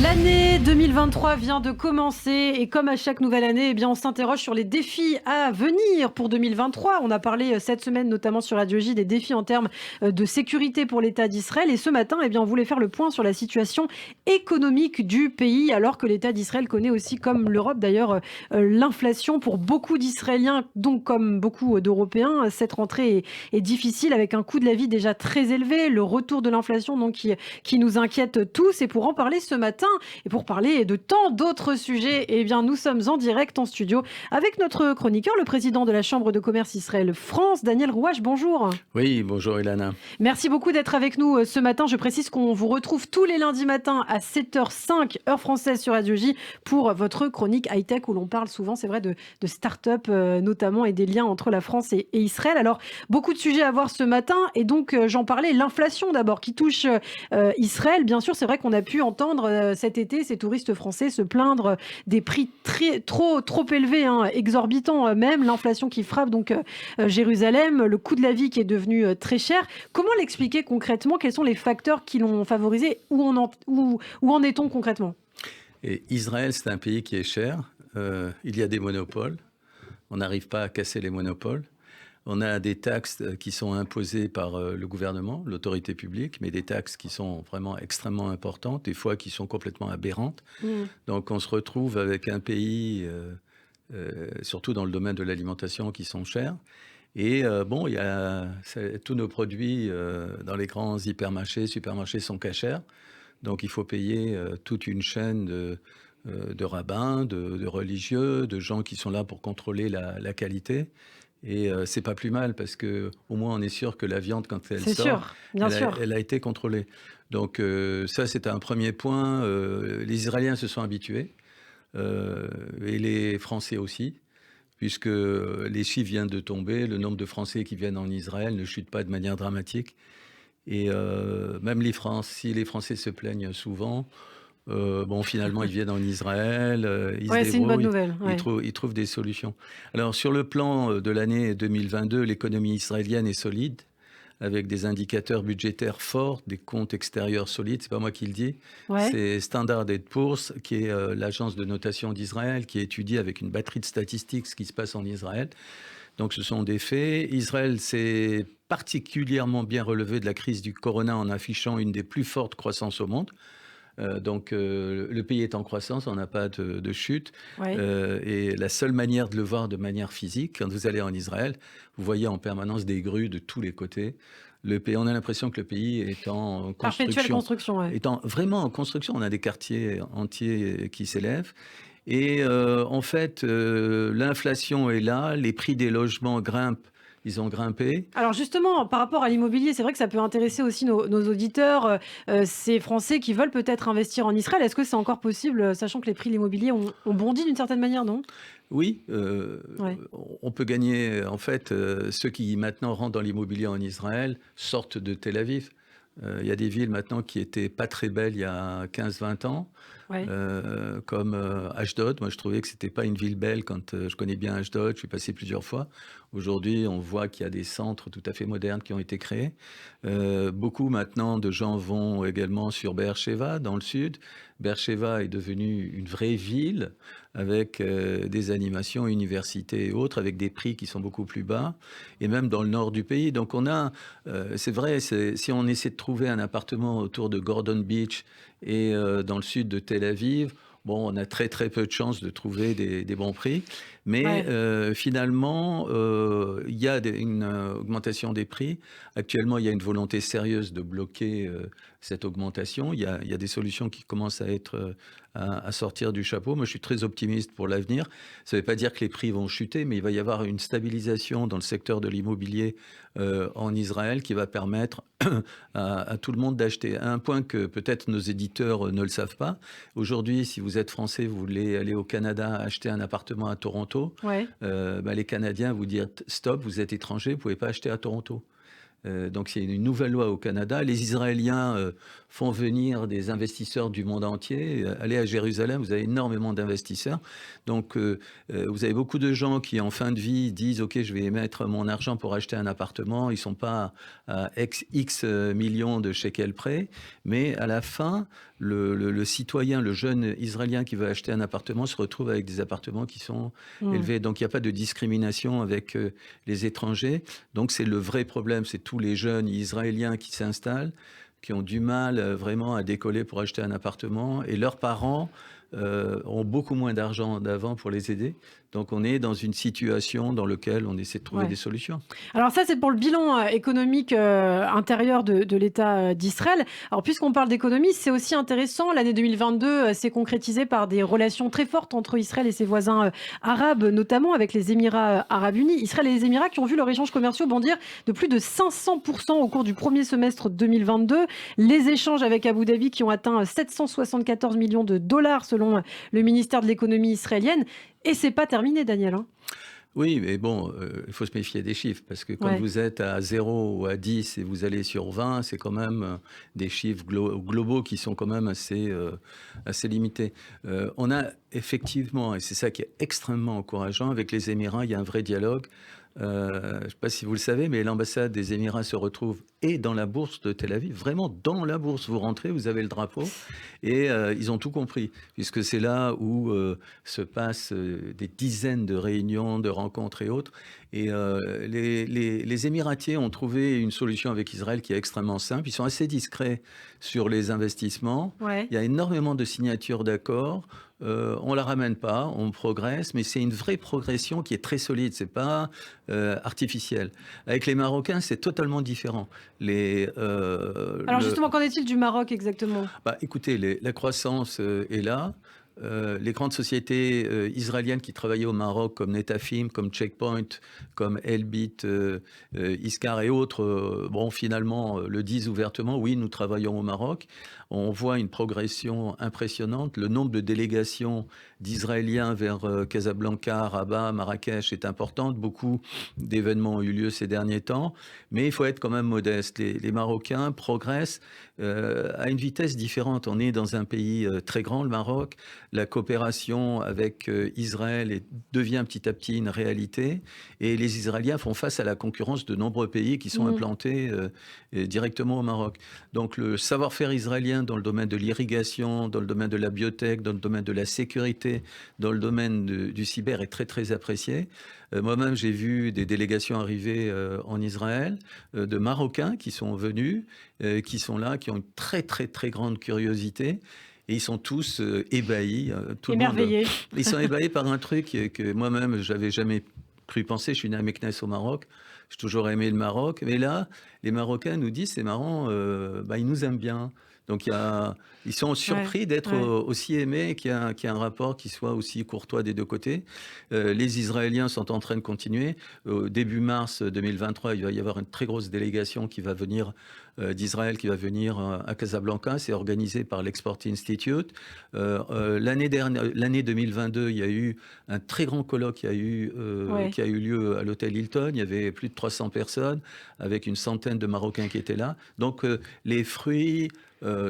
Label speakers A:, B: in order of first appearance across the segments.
A: L'année 2023 vient de commencer et comme à chaque nouvelle année, eh bien, on s'interroge sur les défis à venir pour 2023. On a parlé cette semaine notamment sur Radio J des défis en termes de sécurité pour l'État d'Israël. Et ce matin, eh bien, on voulait faire le point sur la situation économique du pays alors que l'État d'Israël connaît aussi, comme l'Europe d'ailleurs, l'inflation pour beaucoup d'Israéliens, donc comme beaucoup d'Européens. Cette rentrée est difficile avec un coût de la vie déjà très élevé, le retour de l'inflation donc qui nous inquiète tous. Et pour en parler ce matin, et pour parler de tant d'autres sujets, eh bien, nous sommes en direct en studio avec notre chroniqueur, le président de la Chambre de commerce Israël France, Daniel Rouache. Bonjour.
B: Oui, bonjour Ilana.
A: Merci beaucoup d'être avec nous ce matin. Je précise qu'on vous retrouve tous les lundis matins à 7h05, heure française sur Radio J, pour votre chronique high-tech où l'on parle souvent, c'est vrai, de start-up notamment et des liens entre la France et Israël. Alors, beaucoup de sujets à voir ce matin et donc j'en parlais, l'inflation d'abord qui touche Israël. Bien sûr, c'est vrai qu'on a pu entendre cet été ces touristes français se plaindre des prix trop élevés, hein, exorbitants même, l'inflation qui frappe donc Jérusalem, le coût de la vie qui est devenu très cher. Comment l'expliquer concrètement? Quels sont les facteurs qui l'ont favorisé? Où en est-on concrètement?
B: Et Israël, c'est un pays qui est cher. Il y a des monopoles. On n'arrive pas à casser les monopoles. On a des taxes qui sont imposées par le gouvernement, l'autorité publique, mais des taxes qui sont vraiment extrêmement importantes, des fois qui sont complètement aberrantes. Donc on se retrouve avec un pays, surtout dans le domaine de l'alimentation, qui sont chers. Et bon, il y a tous nos produits dans les grands hypermarchés, supermarchés sont cachers. Donc il faut payer toute une chaîne de rabbins, de religieux, de gens qui sont là pour contrôler la qualité. Et c'est pas plus mal parce que au moins on est sûr que la viande quand elle
A: C'est
B: sort,
A: sûr, bien sûr.
B: elle a été contrôlée. Donc ça c'est un premier point. Les Israéliens se sont habitués et les Français aussi, puisque les chiffres viennent de tomber. Le nombre de Français qui viennent en Israël ne chute pas de manière dramatique. Et même si les Français se plaignent souvent, bon, finalement, ils viennent en Israël, ils se
A: Ouais, c'est une bonne
B: débrouillent,
A: nouvelle. Ouais.
B: ils trouvent des solutions. Alors, sur le plan de l'année 2022, l'économie israélienne est solide, avec des indicateurs budgétaires forts, des comptes extérieurs solides. C'est pas moi qui le dis,
A: Ouais.
B: c'est Standard & Poor's, qui est l'agence de notation d'Israël, qui étudie avec une batterie de statistiques ce qui se passe en Israël. Donc, ce sont des faits. Israël s'est particulièrement bien relevé de la crise du corona en affichant une des plus fortes croissances au monde. Donc, le pays est en croissance, on n'a pas de chute.
A: Ouais.
B: Et la seule manière de le voir de manière physique, quand vous allez en Israël, vous voyez en permanence des grues de tous les côtés. Le pays, on a l'impression que le pays est en
A: Perpétuelle
B: construction,
A: construction, ouais.
B: étant vraiment en construction. On a des quartiers entiers qui s'élèvent. Et en fait, l'inflation est là, les prix des logements grimpent, ils ont grimpé.
A: Alors justement, par rapport à l'immobilier, c'est vrai que ça peut intéresser aussi nos auditeurs, ces Français qui veulent peut-être investir en Israël. Est-ce que c'est encore possible, sachant que les prix de l'immobilier ont bondi d'une certaine manière, non?
B: Oui,
A: Ouais.
B: on peut gagner, en fait, ceux qui maintenant rentrent dans l'immobilier en Israël sortent de Tel Aviv. Il y a des villes maintenant qui étaient pas très belles il y a 15-20 ans,
A: Ouais.
B: comme Ashdod. Moi, je trouvais que c'était pas une ville belle quand je connais bien Ashdod. Je suis passé plusieurs fois. Aujourd'hui, on voit qu'il y a des centres tout à fait modernes qui ont été créés. Beaucoup maintenant de gens vont également sur Beersheva, dans le sud. Beersheva est devenue une vraie ville avec des animations, universités et autres, avec des prix qui sont beaucoup plus bas, et même dans le nord du pays. Donc on a, c'est vrai, si on essaie de trouver un appartement autour de Gordon Beach et dans le sud de Tel Aviv, bon, on a très très peu de chances de trouver des bons prix. Mais
A: Ouais.
B: finalement, il y a une augmentation des prix. Actuellement, il y a une volonté sérieuse de bloquer cette augmentation. Il y a des solutions qui commencent à être à sortir du chapeau. Moi, je suis très optimiste pour l'avenir. Ça ne veut pas dire que les prix vont chuter, mais il va y avoir une stabilisation dans le secteur de l'immobilier en Israël qui va permettre à tout le monde d'acheter. À un point que peut-être nos éditeurs ne le savent pas. Aujourd'hui, si vous êtes français, vous voulez aller au Canada acheter un appartement à Toronto,
A: Ouais.
B: les Canadiens vous disent stop, vous êtes étranger, vous ne pouvez pas acheter à Toronto. Donc c'est une nouvelle loi au Canada. Les Israéliens font venir des investisseurs du monde entier. Allez à Jérusalem, vous avez énormément d'investisseurs. Donc vous avez beaucoup de gens qui en fin de vie disent ok, je vais mettre mon argent pour acheter un appartement. Ils sont pas à X millions de shekels près, mais à la fin le citoyen, le jeune Israélien qui veut acheter un appartement se retrouve avec des appartements qui sont élevés. Donc, il n'y a pas de discrimination avec les étrangers. Donc, c'est le vrai problème. C'est tous les jeunes Israéliens qui s'installent, qui ont du mal vraiment à décoller pour acheter un appartement. Et leurs parents ont beaucoup moins d'argent d'avant pour les aider. Donc, on est dans une situation dans laquelle on essaie de trouver des solutions.
A: Alors ça, c'est pour le bilan économique intérieur de l'État d'Israël. Alors, puisqu'on parle d'économie, c'est aussi intéressant. L'année 2022 s'est concrétisée par des relations très fortes entre Israël et ses voisins arabes, notamment avec les Émirats arabes unis. Israël et les Émirats qui ont vu leurs échanges commerciaux bondir de plus de 500% au cours du premier semestre 2022. Les échanges avec Abu Dhabi qui ont atteint 774 millions de dollars selon le ministère de l'économie israélienne. Et c'est pas terminé, Daniel.
B: Oui, mais bon, il faut se méfier des chiffres, parce que quand vous êtes à 0 ou à 10 et vous allez sur 20, c'est quand même des chiffres globaux qui sont quand même assez limités. On a effectivement, et c'est ça qui est extrêmement encourageant, avec les Émirats, il y a un vrai dialogue. Je ne sais pas si vous le savez, mais l'ambassade des Émirats se retrouve et dans la bourse de Tel Aviv, vraiment dans la bourse. Vous rentrez, vous avez le drapeau, et ils ont tout compris, puisque c'est là où se passent des dizaines de réunions, de rencontres et autres. Et les Émiratiers ont trouvé une solution avec Israël qui est extrêmement simple. Ils sont assez discrets sur les investissements. Il y a énormément de signatures d'accords. On la ramène pas, on progresse, mais c'est une vraie progression qui est très solide, c'est pas artificiel. Avec les Marocains, c'est totalement différent.
A: Alors justement, qu'en est-il du Maroc exactement ?
B: Écoutez, la croissance est là. Les grandes sociétés israéliennes qui travaillaient au Maroc, comme Netafim, comme Checkpoint, comme Elbit, Iscar et autres, finalement le disent ouvertement, oui, nous travaillons au Maroc. On voit une progression impressionnante. Le nombre de délégations d'Israéliens vers Casablanca, Rabat, Marrakech est important. Beaucoup d'événements ont eu lieu ces derniers temps. Mais il faut être quand même modeste. Les Marocains progressent à une vitesse différente. On est dans un pays très grand, le Maroc. La coopération avec Israël devient petit à petit une réalité. Et les Israéliens font face à la concurrence de nombreux pays qui sont implantés directement au Maroc. Donc le savoir-faire israélien dans le domaine de l'irrigation, dans le domaine de la biotech, dans le domaine de la sécurité, dans le domaine du cyber est très très apprécié. Moi-même, j'ai vu des délégations arriver en Israël, de Marocains qui sont venus, qui sont là, qui ont une très très très grande curiosité. Et ils sont tous ébahis.
A: Émerveillés.
B: Ils sont ébahis par un truc que moi-même, je n'avais jamais cru penser. Je suis né à Meknès au Maroc. J'ai toujours aimé le Maroc. Mais là, les Marocains nous disent, c'est marrant, ils nous aiment bien. Donc, ils sont surpris d'être aussi aimés, qu'il y ait un rapport qui soit aussi courtois des deux côtés. Les Israéliens sont en train de continuer. Début mars 2023, il va y avoir une très grosse délégation qui va venir d'Israël, qui va venir à Casablanca. C'est organisé par l'Export Institute. L'année 2022, il y a eu un très grand colloque qui a eu lieu à l'hôtel Hilton. Il y avait plus de 300 personnes, avec une centaine de Marocains qui étaient là. Donc, les fruits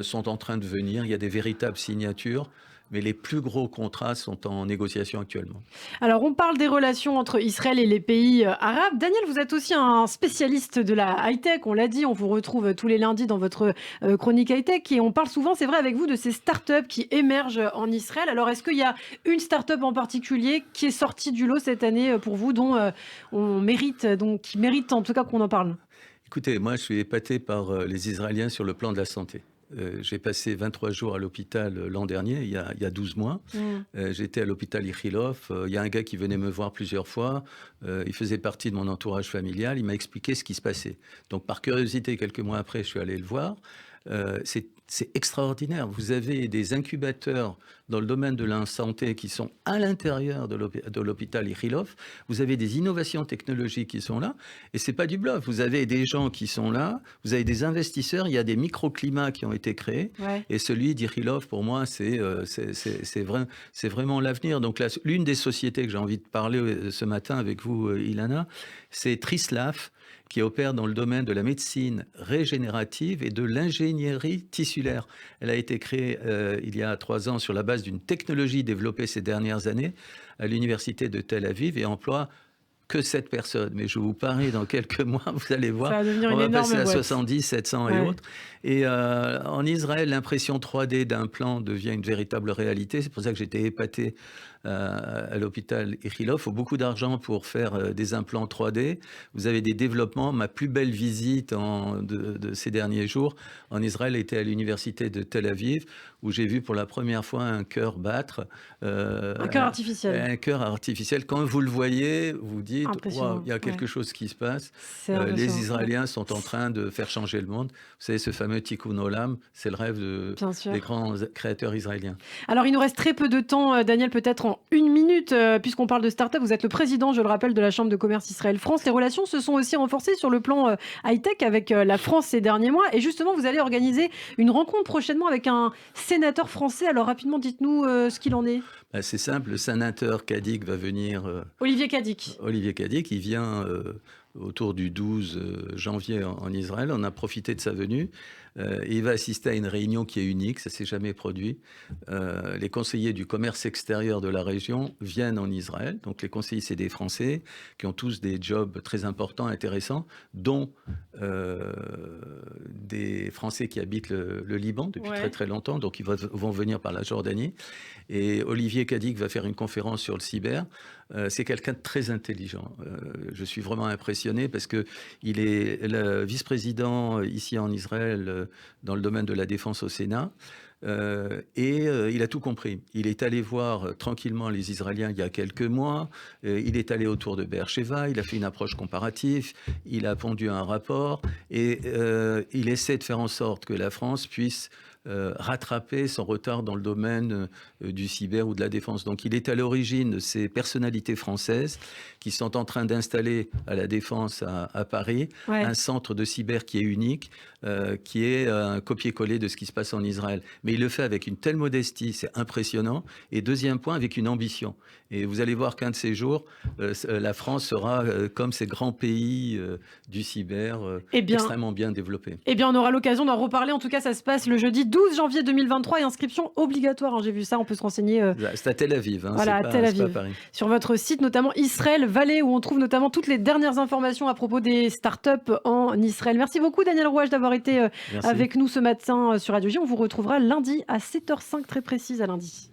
B: sont en train de venir. Il y a des véritables signatures. Mais les plus gros contrats sont en négociation actuellement.
A: Alors, on parle des relations entre Israël et les pays arabes. Daniel, vous êtes aussi un spécialiste de la high-tech. On l'a dit, on vous retrouve tous les lundis dans votre chronique high-tech. Et on parle souvent, c'est vrai, avec vous, de ces startups qui émergent en Israël. Alors, est-ce qu'il y a une startup en particulier qui est sortie du lot cette année pour vous, dont qui mérite en tout cas qu'on en parle ?
B: Écoutez, moi, je suis épaté par les Israéliens sur le plan de la santé. J'ai passé 23 jours à l'hôpital l'an dernier, il y a 12 mois. J'étais à l'hôpital Ichilov. Il y a un gars qui venait me voir plusieurs fois. Il faisait partie de mon entourage familial. Il m'a expliqué ce qui se passait. Donc, par curiosité, quelques mois après, je suis allé le voir. C'est extraordinaire. Vous avez des incubateurs dans le domaine de la santé qui sont à l'intérieur de l'hôpital Ichilov. Vous avez des innovations technologiques qui sont là. Et ce n'est pas du bluff. Vous avez des gens qui sont là. Vous avez des investisseurs. Il y a des microclimats qui ont été créés. Et celui d'Ichilov, pour moi, c'est vraiment l'avenir. Donc, l'une des sociétés que j'ai envie de parler ce matin avec vous, Ilana, c'est Trislaf, qui opère dans le domaine de la médecine régénérative et de l'ingénierie tissulaire. Elle a été créée il y a 3 ans sur la base d'une technologie développée ces dernières années à l'université de Tel Aviv et emploie que 7 personnes. Mais je vous parie, dans quelques mois, vous allez voir,
A: Ça va devenir
B: on
A: une
B: va
A: énorme
B: passer à
A: boîte.
B: 70, 700 et autres. Et en Israël, l'impression 3D d'un plan devient une véritable réalité. C'est pour ça que j'étais épaté à l'hôpital Ichilov. Il faut beaucoup d'argent pour faire des implants 3D. Vous avez des développements. Ma plus belle visite de ces derniers jours en Israël était à l'université de Tel Aviv, où j'ai vu pour la première fois un cœur battre.
A: Un cœur artificiel.
B: Un cœur artificiel. Quand vous le voyez, vous dites,
A: Impressionnant,
B: il y a quelque chose qui se passe.
A: C'est impressionnant.
B: Les Israéliens sont en train de faire changer le monde. Vous savez, ce fameux Tikkun Olam, c'est le rêve des grands créateurs israéliens.
A: Alors, il nous reste très peu de temps, Daniel, peut-être en 1 minute, puisqu'on parle de start-up. Vous êtes le président, je le rappelle, de la Chambre de commerce Israël-France. Les relations se sont aussi renforcées sur le plan high-tech avec la France ces derniers mois. Et justement, vous allez organiser une rencontre prochainement avec un sénateur français. Alors, rapidement, dites-nous ce qu'il en est.
B: C'est simple, le sénateur Cadic va venir...
A: Olivier Cadic.
B: Olivier Cadic, il vient autour du 12 janvier en Israël. On a profité de sa venue. Il va assister à une réunion qui est unique, ça ne s'est jamais produit. Les conseillers du commerce extérieur de la région viennent en Israël. Donc les conseillers, c'est des Français qui ont tous des jobs très importants, intéressants, dont des Français qui habitent le Liban depuis très très longtemps. Donc ils vont venir par la Jordanie. Et Olivier Cadic va faire une conférence sur le cyber. C'est quelqu'un de très intelligent. Je suis vraiment impressionné parce qu'il est le vice-président ici en Israël dans le domaine de la défense au Sénat. Il a tout compris. Il est allé voir tranquillement les Israéliens il y a quelques mois. Il est allé autour de Beersheva. Il a fait une approche comparative. Il a pondu un rapport. Et il essaie de faire en sorte que la France puisse rattraper son retard dans le domaine du cyber ou de la défense. Donc il est à l'origine de ces personnalités françaises qui sont en train d'installer à la Défense à Paris un centre de cyber qui est unique, qui est un copier-coller de ce qui se passe en Israël. Mais il le fait avec une telle modestie, c'est impressionnant. Et deuxième point, avec une ambition. Et vous allez voir qu'un de ces jours, la France sera comme ces grands pays du cyber extrêmement bien développés.
A: Eh bien, on aura l'occasion d'en reparler. En tout cas, ça se passe le jeudi 12 janvier 2023 et inscription obligatoire. J'ai vu ça, on peut se renseigner.
B: C'est à Tel Aviv,
A: voilà, à Tel Aviv.
B: C'est pas Paris.
A: Sur votre site, notamment Israël Valley, où on trouve notamment toutes les dernières informations à propos des startups en Israël. Merci beaucoup, Daniel Rouage, d'avoir été avec nous ce matin sur Radio J. On vous retrouvera lundi à 7h05, très précise à lundi.